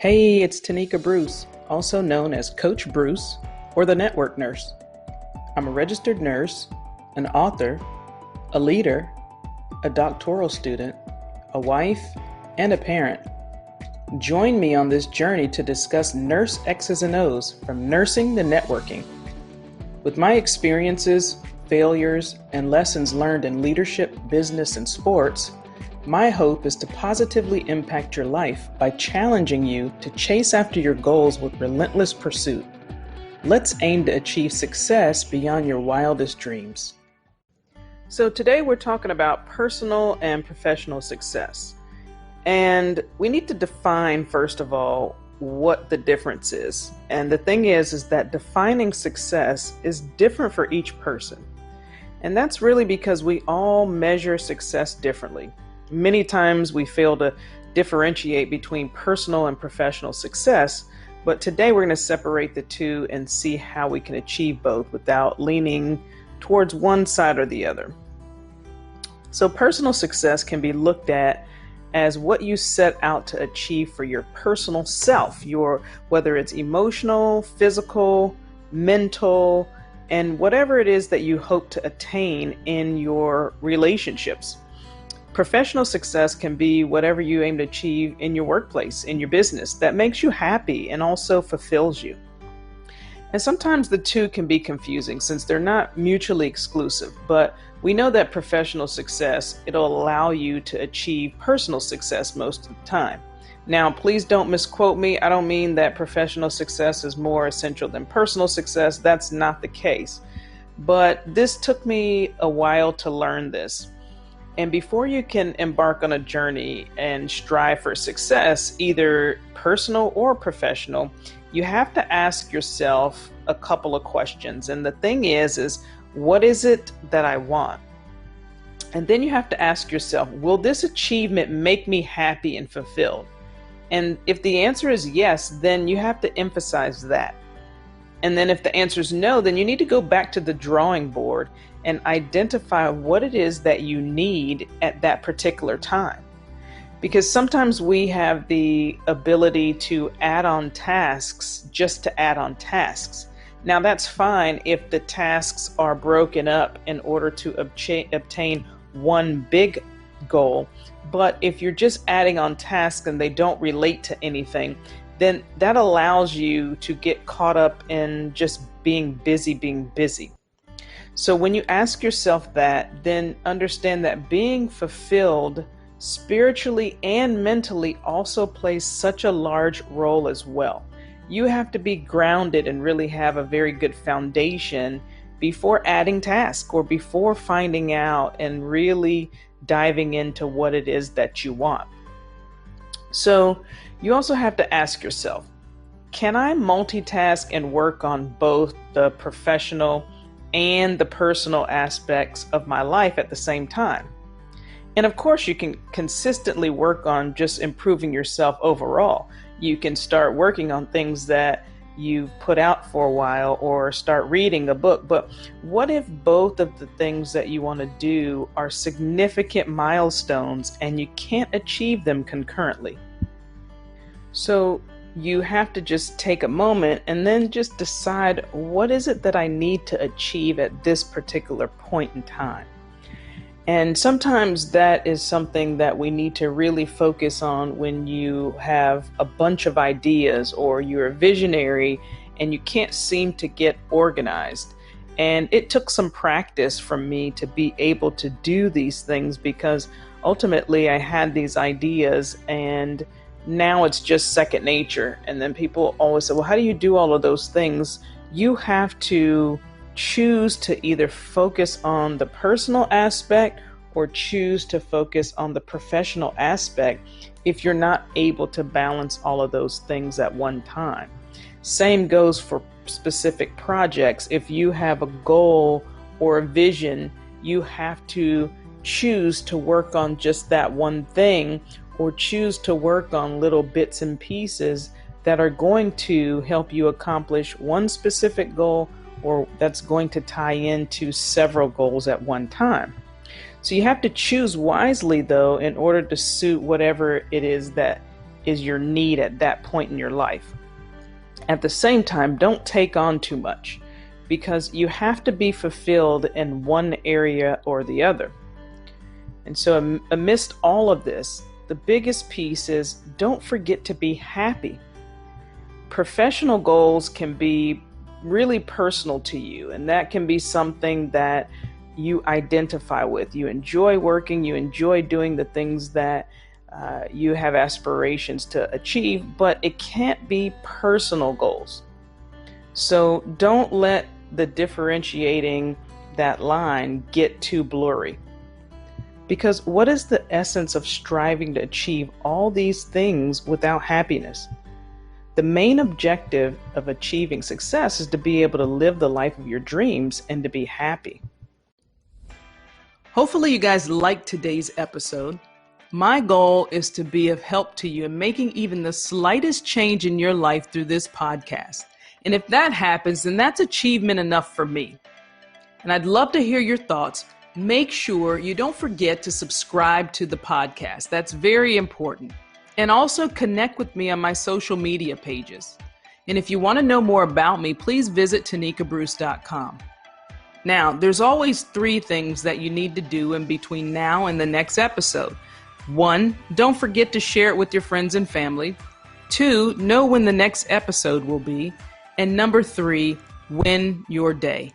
Hey, it's Tonika Bruce, also known as Coach Bruce or the Network Nurse. I'm a registered nurse, an author, a leader, a doctoral student, a wife, and a parent. Join me on this journey to discuss nurse X's and O's from nursing to networking. With my experiences, failures, and lessons learned in leadership, business, and sports, my hope is to positively impact your life by challenging you to chase after your goals with relentless pursuit. Let's aim to achieve success beyond your wildest dreams. So today we're talking about personal and professional success. And we need to define, first of all, what the difference is. And the thing is that defining success is different for each person. And that's really because we all measure success differently. Many times we fail to differentiate between personal and professional success, but today we're going to separate the two and see how we can achieve both without leaning towards one side or the other. So personal success can be looked at as what you set out to achieve for your personal self, whether it's emotional, physical, mental, and whatever it is that you hope to attain in your relationships. Professional success can be whatever you aim to achieve in your workplace, in your business, that makes you happy and also fulfills you. And sometimes the two can be confusing since they're not mutually exclusive, but we know that professional success, it'll allow you to achieve personal success most of the time. Now, please don't misquote me. I don't mean that professional success is more essential than personal success. That's not the case. But this took me a while to learn this. And before you can embark on a journey and strive for success, either personal or professional, you have to ask yourself a couple of questions. And the thing is what is it that I want? And then you have to ask yourself, will this achievement make me happy and fulfilled? And if the answer is yes, then you have to emphasize that. And then if the answer is no, then you need to go back to the drawing board and identify what it is that you need at that particular time. Because sometimes we have the ability to add on tasks just to add on tasks. Now that's fine if the tasks are broken up in order to obtain one big goal. But if you're just adding on tasks and they don't relate to anything, then that allows you to get caught up in just being busy. So when you ask yourself that, then understand that being fulfilled spiritually and mentally also plays such a large role as well. You have to be grounded and really have a very good foundation before adding tasks or before finding out and really diving into what it is that you want. So you also have to ask yourself, can I multitask and work on both the professional and the personal aspects of my life at the same time? And of course, you can consistently work on just improving yourself overall. You can start working on things that you've put out for a while or start reading a book. But what if both of the things that you want to do are significant milestones and you can't achieve them concurrently? So you have to just take a moment and then just decide, what is it that I need to achieve at this particular point in time? And sometimes that is something that we need to really focus on when you have a bunch of ideas or you're a visionary and you can't seem to get organized. And it took some practice for me to be able to do these things because ultimately I had these ideas and now it's just second nature. And then people always say, well, how do you do all of those things? You have to choose to either focus on the personal aspect or choose to focus on the professional aspect if you're not able to balance all of those things at one time. Same goes for specific projects. If you have a goal or a vision, you have to choose to work on just that one thing or choose to work on little bits and pieces that are going to help you accomplish one specific goal or that's going to tie into several goals at one time. So you have to choose wisely though in order to suit whatever it is that is your need at that point in your life. At the same time, don't take on too much, because you have to be fulfilled in one area or the other. And so amidst all of this, the biggest piece is don't forget to be happy. Professional goals can be really personal to you, and that can be something that you identify with. You enjoy working, you enjoy doing the things that you have aspirations to achieve, but it can't be personal goals. So don't let the differentiating that line get too blurry. Because what is the essence of striving to achieve all these things without happiness? The main objective of achieving success is to be able to live the life of your dreams and to be happy. Hopefully you guys liked today's episode. My goal is to be of help to you in making even the slightest change in your life through this podcast. And if that happens, then that's achievement enough for me. And I'd love to hear your thoughts. Make sure you don't forget to subscribe to the podcast. That's very important. And also connect with me on my social media pages. And if you want to know more about me, please visit tonikabruce.com. Now, there's always 3 things that you need to do in between now and the next episode. 1, don't forget to share it with your friends and family. 2, know when the next episode will be. And number 3, win your day.